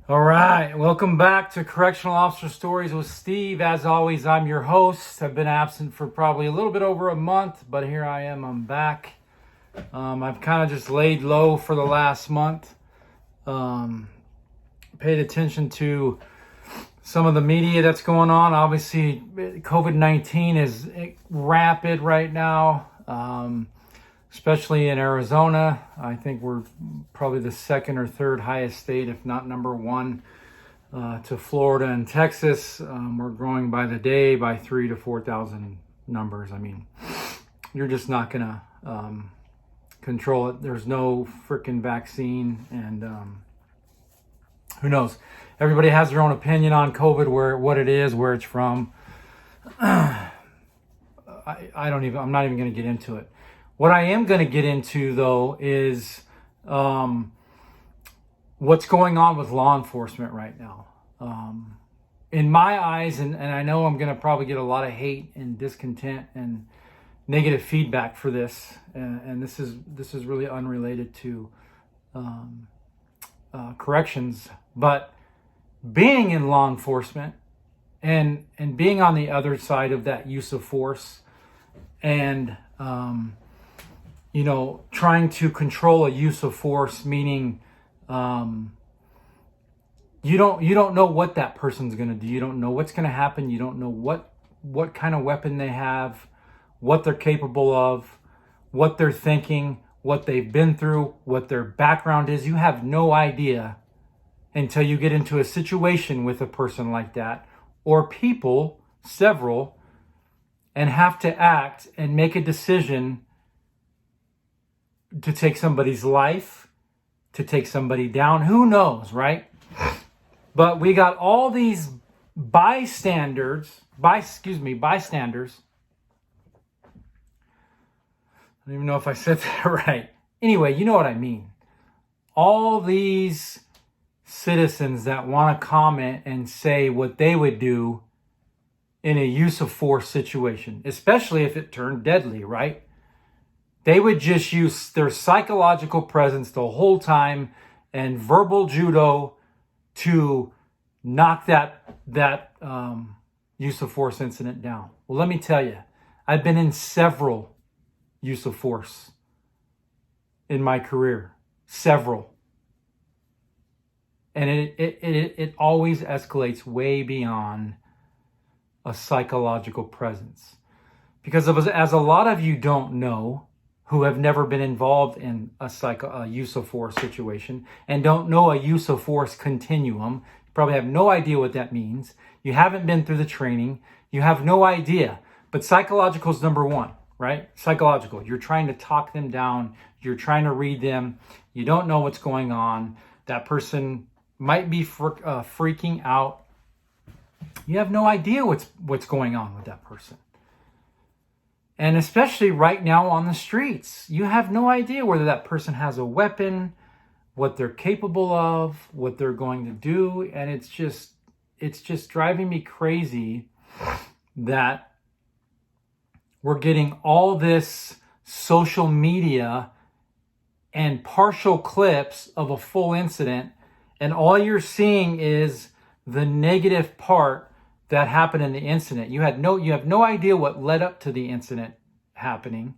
All right, welcome back to Correctional Officer Stories with Steve. As always, I'm your host. I've been absent for probably a little bit over a month, but here I am. I'm back. I've kind of just laid low for the last month. Paid attention to some of the media that's going on. Obviously, COVID-19 is rapid right now, especially in Arizona. I think we're probably the second or third highest state, if not number one, to Florida and Texas. We're growing by the day by 3,000 to 4,000 numbers. I mean, you're just not going to control it. There's no freaking vaccine, and who knows? Everybody has their own opinion on COVID, what it is, where it's from. I'm not even going to get into it. What I am going to get into, though, is what's going on with law enforcement right now. In my eyes, and I know I'm going to probably get a lot of hate and discontent and negative feedback for this, and this is really unrelated to corrections, but being in law enforcement and being on the other side of that use of force and trying to control a use of force, meaning you don't know what that person's going to do. You don't know what's going to happen. You don't know what kind of weapon they have, what they're capable of, what they're thinking, what they've been through, what their background is. You have no idea until you get into a situation with a person like that, or people, several, and have to act and make a decision to take somebody's life, to take somebody down. Who knows, right? But we got all these bystanders. I don't even know if I said that right. Anyway, you know what I mean. All these citizens that want to comment and say what they would do in a use of force situation, especially if it turned deadly, right? They would just use their psychological presence the whole time and verbal judo to knock that use of force incident down. Well, let me tell you, I've been in several use of force in my career, several. And it always escalates way beyond a psychological presence. Because as a lot of you don't know, who have never been involved in a use of force situation and don't know a use of force continuum, you probably have no idea what that means. You haven't been through the training. You have no idea. But psychological is number one, right? Psychological. You're trying to talk them down. You're trying to read them. You don't know what's going on. That person might be freaking out. You have no idea what's going on with that person. And especially right now on the streets, you have no idea whether that person has a weapon, what they're capable of, what they're going to do. And it's just driving me crazy that we're getting all this social media and partial clips of a full incident, and all you're seeing is the negative part that happened in the incident. You have no idea what led up to the incident happening.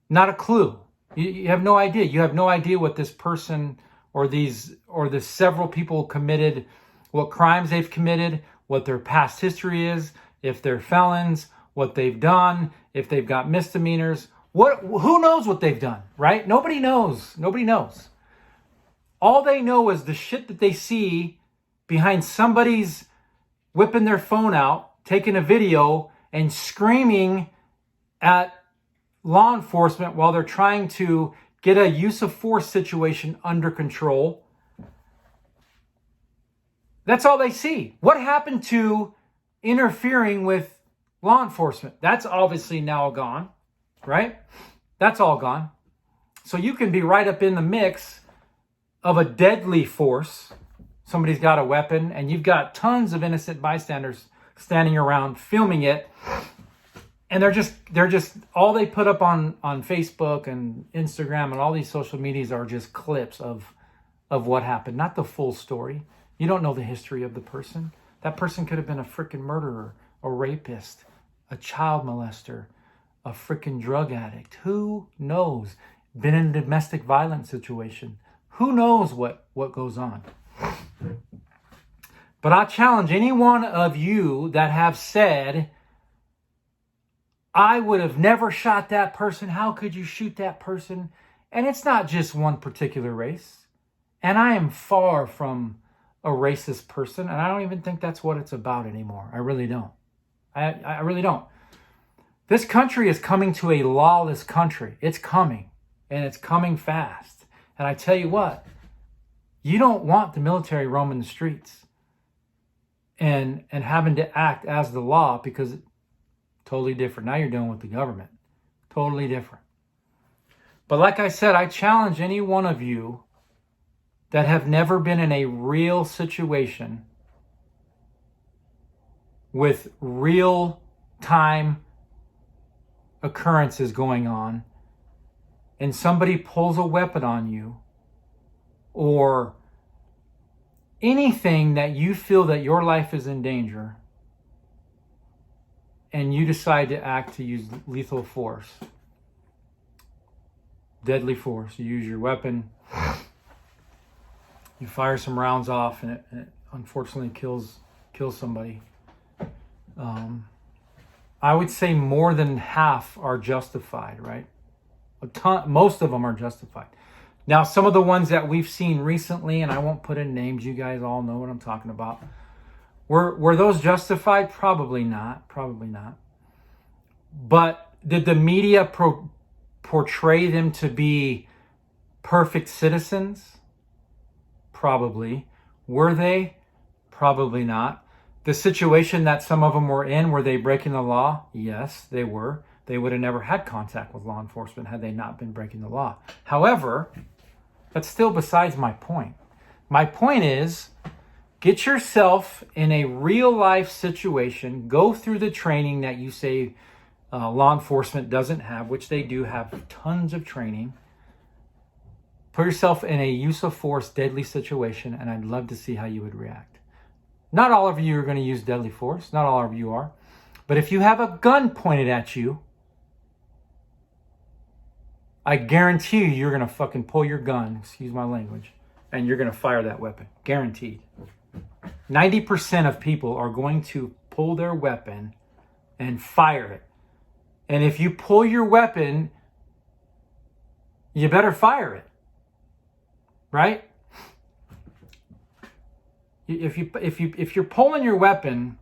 Not a clue. You have no idea. You have no idea what this person or the several people committed, what crimes they've committed, what their past history is, if they're felons, what they've done, if they've got misdemeanors. Who knows what they've done, right? Nobody knows. Nobody knows. All they know is the shit that they see behind somebody's whipping their phone out, taking a video, and screaming at law enforcement while they're trying to get a use of force situation under control. That's all they see. What happened to interfering with law enforcement? That's obviously now gone, right? That's all gone. So you can be right up in the mix of a deadly force. Somebody's got a weapon and you've got tons of innocent bystanders standing around filming it. And they're just all they put up on Facebook and Instagram and all these social medias are just clips of of what happened, not the full story. You don't know the history of the person. That person could have been a freaking murderer, a rapist, a child molester, a freaking drug addict. Who knows? Been in a domestic violence situation. Who knows what goes on? But I challenge any one of you that have said, I would have never shot that person. How could you shoot that person? And it's not just one particular race. And I am far from a racist person. And I don't even think that's what it's about anymore. I really don't. I really don't. This country is coming to a lawless country. It's coming. And it's coming fast. And I tell you what, you don't want the military roaming the streets and having to act as the law, because it's totally different. Now you're dealing with the government. Totally different. But like I said, I challenge any one of you that have never been in a real situation with real time occurrences going on, and somebody pulls a weapon on you, or anything that you feel that your life is in danger, and you decide to act to use lethal force, deadly force. You use your weapon, you fire some rounds off, and it unfortunately kills somebody. I would say more than half are justified, right? Most of them are justified. Now, some of the ones that we've seen recently, and I won't put in names, you guys all know what I'm talking about. Were those justified? Probably not. Probably not. But did the media portray them to be perfect citizens? Probably. Were they? Probably not. The situation that some of them were in, were they breaking the law? Yes, they were. They would have never had contact with law enforcement had they not been breaking the law. However, that's still besides my point. My point is, get yourself in a real life situation, go through the training that you say law enforcement doesn't have, which they do have tons of training. Put yourself in a use of force, deadly situation, and I'd love to see how you would react. Not all of you are going to use deadly force. Not all of you are. But if you have a gun pointed at you, I guarantee you're going to fucking pull your gun, excuse my language, and you're going to fire that weapon. Guaranteed. 90% of people are going to pull their weapon and fire it. And if you pull your weapon, you better fire it. Right? If you're pulling your weapon,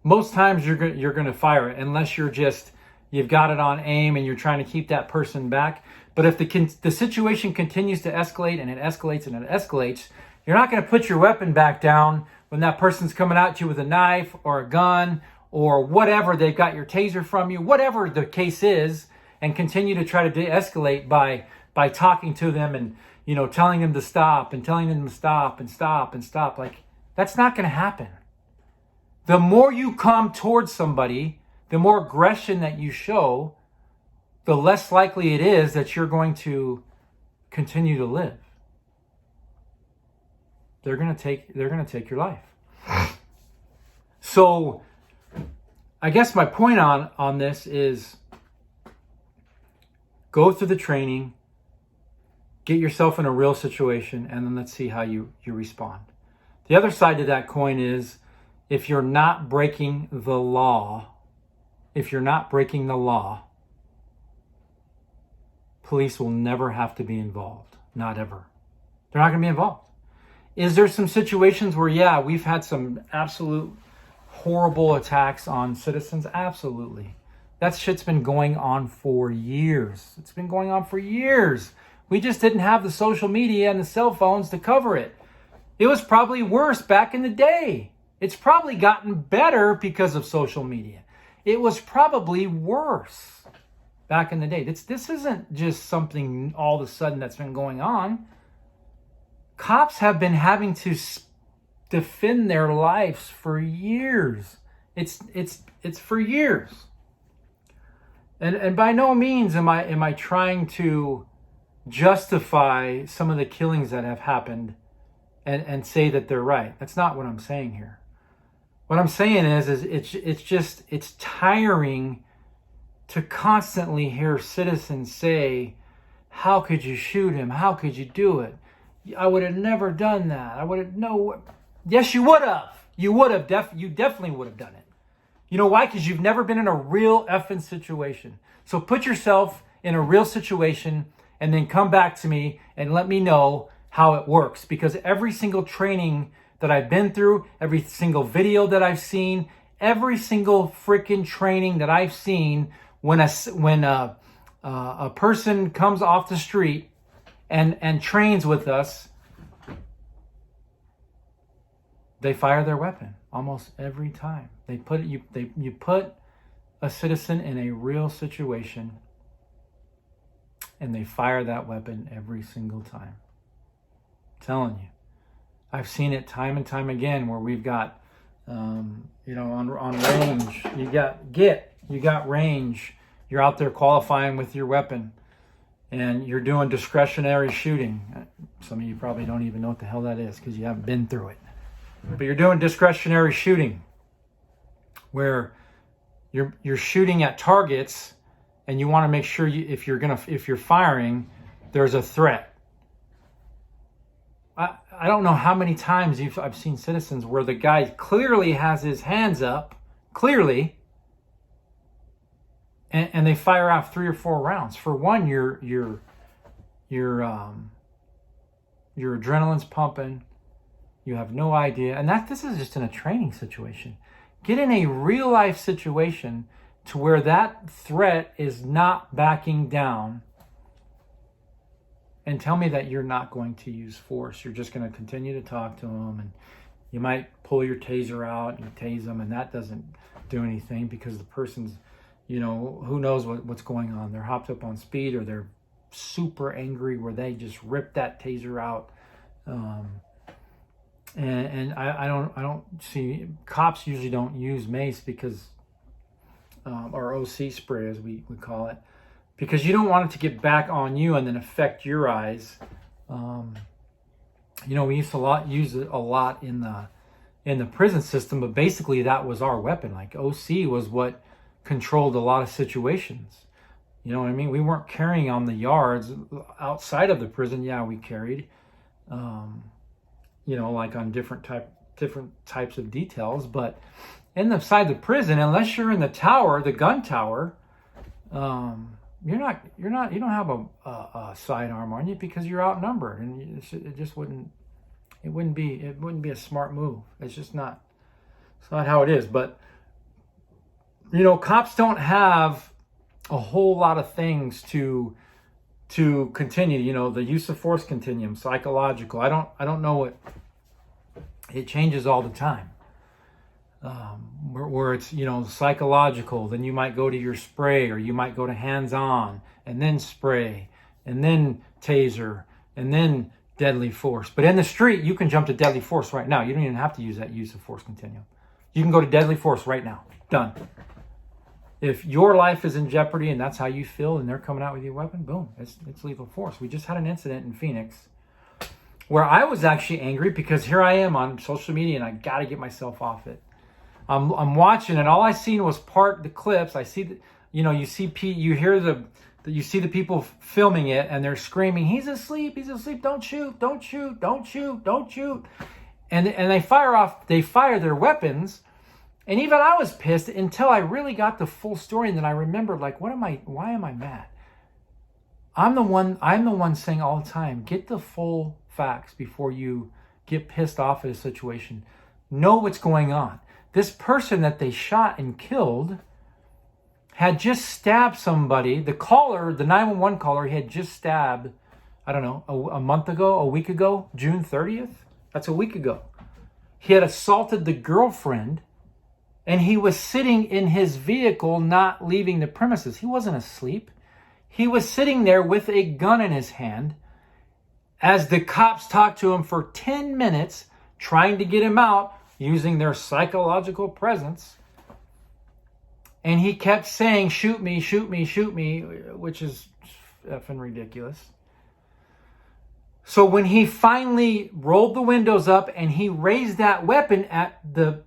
most times you're going to fire it, unless you've got it on aim and you're trying to keep that person back. But if the situation continues to escalate and it escalates and it escalates, you're not going to put your weapon back down when that person's coming at you with a knife or a gun or whatever. They've got your taser from you, whatever the case is, and continue to try to de-escalate by talking to them and, telling them to stop and telling them to stop and stop and stop. Like, that's not going to happen. The more you come towards somebody, the more aggression that you show, the less likely it is that you're going to continue to live. They're going to take your life. So I guess my point on this is, go through the training, get yourself in a real situation, and then let's see how you respond. The other side to that coin is, if you're not breaking the law, police will never have to be involved. Not ever. They're not going to be involved. Is there some situations where, yeah, we've had some absolute horrible attacks on citizens? Absolutely. That shit's been going on for years. It's been going on for years. We just didn't have the social media and the cell phones to cover it. It was probably worse back in the day. It's probably gotten better because of social media. It was probably worse back in the day. This isn't just something all of a sudden that's been going on. Cops have been having to defend their lives for years. It's for years. And by no means am I trying to justify some of the killings that have happened and say that they're right. That's not what I'm saying here. What I'm saying is it's tiring to constantly hear citizens say, how could you shoot him? How could you do it? I would have never done that. I would have, no. Yes, you would have. You would have. You definitely would have done it. You know why? Because you've never been in a real effing situation. So put yourself in a real situation and then come back to me and let me know how it works. Because every single training that I've been through, every single video that I've seen, every single freaking training that I've seen, when a person comes off the street and trains with us, they fire their weapon almost every time. You put a citizen in a real situation and they fire that weapon every single time. I'm telling you. I've seen it time and time again where we've got, on range, you got range. You're out there qualifying with your weapon and you're doing discretionary shooting. Some of you probably don't even know what the hell that is because you haven't been through it. But you're doing discretionary shooting where you're shooting at targets and you want to make sure if you're firing, there's a threat. I don't know how many times I've seen citizens where the guy clearly has his hands up, and they fire off 3 or 4 rounds. For one, your adrenaline's pumping. You have no idea, and this is just in a training situation. Get in a real life situation to where that threat is not backing down. And tell me that you're not going to use force. You're just going to continue to talk to them, and you might pull your taser out and tase them, and that doesn't do anything because the person's, who knows what's going on. They're hopped up on speed or they're super angry where they just rip that taser out. And I don't see, cops usually don't use mace because, or OC spray as we call it, because you don't want it to get back on you and then affect your eyes. We used to use it a lot in the prison system, but basically that was our weapon. Like OC was what controlled a lot of situations. You know what I mean? We weren't carrying on the yards outside of the prison. Yeah, we carried, like on different types of details, but inside the prison, unless you're in the tower, the gun tower, you don't have a sidearm on you because you're outnumbered, and it wouldn't be a smart move. It's not how it is. But cops don't have a whole lot of things to continue. The use of force continuum, psychological. I don't know what it changes all the time. Where it's psychological, then you might go to your spray, or you might go to hands-on and then spray and then taser and then deadly force. But in the street, you can jump to deadly force right now. You don't even have to use that use of force continuum. You can go to deadly force right now. Done. If your life is in jeopardy and that's how you feel and they're coming out with your weapon, boom, it's lethal force. We just had an incident in Phoenix where I was actually angry because here I am on social media and I got to get myself off it. I'm watching, and all I seen was the clips. I see you see the people filming it, and they're screaming, "He's asleep! He's asleep! Don't shoot! Don't shoot! Don't shoot! Don't shoot!" And they fire their weapons, and even I was pissed until I really got the full story, and then I remembered, why am I mad? I'm the one saying all the time, get the full facts before you get pissed off at a situation. Know what's going on. This person that they shot and killed had just stabbed somebody. The 911 caller, he had just stabbed, I don't know, a week ago, June 30th. That's a week ago. He had assaulted the girlfriend, and he was sitting in his vehicle, not leaving the premises. He wasn't asleep. He was sitting there with a gun in his hand as the cops talked to him for 10 minutes, trying to get him out, using their psychological presence. And he kept saying, shoot me, shoot me, shoot me, which is effing ridiculous. So when he finally rolled the windows up and he raised that weapon at the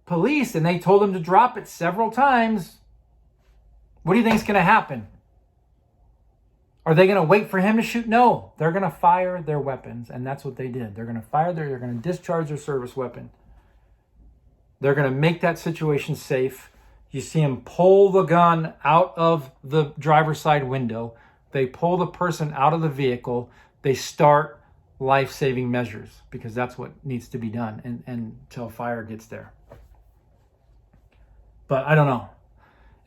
police and they told him to drop it several times, what do you think is going to happen? Are they going to wait for him to shoot? No, they're going to fire their weapons, and that's what they did. They're going to they're going to discharge their service weapon. They're going to make that situation safe. You see him pull the gun out of the driver's side window. They pull the person out of the vehicle. They start life-saving measures because that's what needs to be done until fire gets there. But I don't know.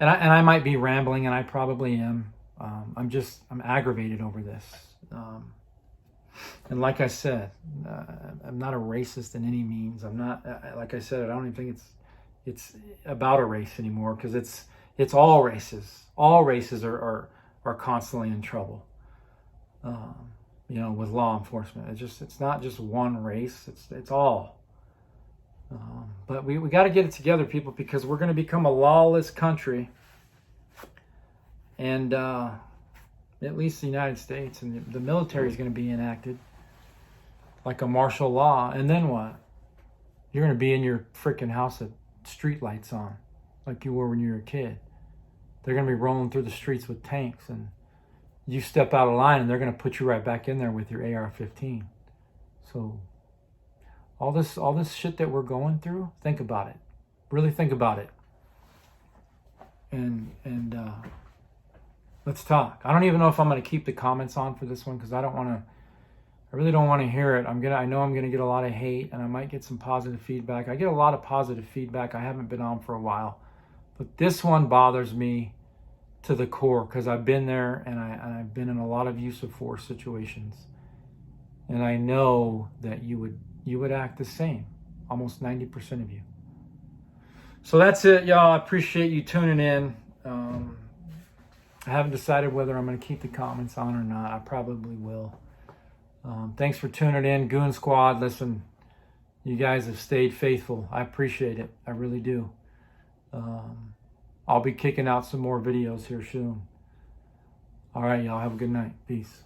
And I might be rambling, and I probably am. I'm aggravated over this. And like I said, I'm not a racist in any means. I'm not, like I said, I don't even think it's about a race anymore, because it's all races. All races are constantly in trouble. With law enforcement. It's not just one race. It's all. But we got to get it together, people, because we're going to become a lawless country. And at least the United States, and the military is going to be enacted like a martial law. And then what? You're going to be in your freaking house with street lights on, like you were when you were a kid. They're going to be rolling through the streets with tanks, and you step out of line and they're going to put you right back in there with your AR-15. So all this shit that we're going through, think about it. Really think about it. And let's talk. I don't even know if I'm going to keep the comments on for this one, because I really don't want to hear it. I know I'm going to get a lot of hate, and I might get some positive feedback. I get a lot of positive feedback. I haven't been on for a while. But this one bothers me to the core, because I've been there, and I've been in a lot of use of force situations. And I know that you would act the same, almost 90% of you. So that's it, y'all. I appreciate you tuning in. I haven't decided whether I'm going to keep the comments on or not. I probably will. Thanks for tuning in, Goon Squad. Listen, you guys have stayed faithful. I appreciate it. I really do. I'll be kicking out some more videos here soon. All right, y'all. Have a good night. Peace.